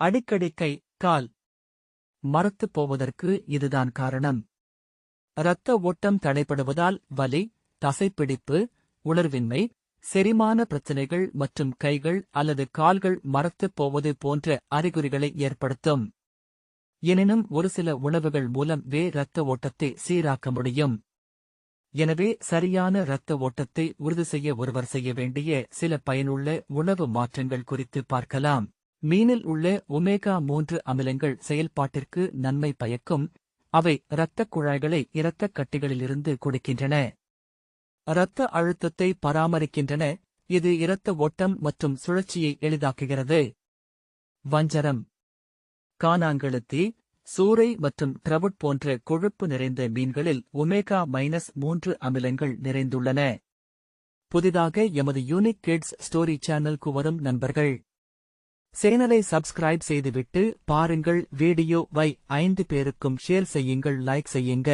அடிக்கடி கை, கால் மரத்துப் போவதற்கு இதுதான் காரணம். இரத்த ஓட்டம் தடைபடுவதால் வலி, தசைப்பிடிப்பு, உணர்வின்மை, செரிமான பிரச்சினைகள் மற்றும் கைகள் அல்லது கால்கள் மரத்துப் போவது போன்ற அறிகுறிகளை ஏற்படுத்தும். எனினும் ஒரு சில உணவுகள் மூலம் இரத்த ஓட்டத்தை சீராக்க முடியும். எனவே சரியான இரத்த ஓட்டத்தை உறுதி செய்ய ஒருவர் செய்ய வேண்டிய சில பயனுள்ள உணவு மாற்றங்கள் குறித்து பார்க்கலாம். மீனில் உள்ள ஒமேகா-3 அமிலங்கள் செயல்பாட்டிற்கு நன்மை பயக்கும். அவை இரத்தக் குழாய்களை இரத்தக் கட்டிகளிலிருந்து கொடுக்கின்றன. இரத்த அழுத்தத்தை பராமரிக்கின்றன. இது இரத்த ஓட்டம் மற்றும் சுழற்சியை எளிதாக்குகிறது. வஞ்சரம், கானாங்கழுத்தி, சூரை மற்றும் ட்ரவுட் போன்ற கொழுப்பு நிறைந்த மீன்களில் ஒமேகா-3 அமிலங்கள் நிறைந்துள்ளன. புதிதாக எமது யூனிக் கிட்ஸ் ஸ்டோரி சேனலுக்கு வரும் நண்பர்கள் சேனலை சப்ஸ்கிரைப் செய்துவிட்டு பாருங்கள். வீடியோவை 5 பேருக்கும் ஷேர் செய்யுங்கள், லைக் செய்யுங்க.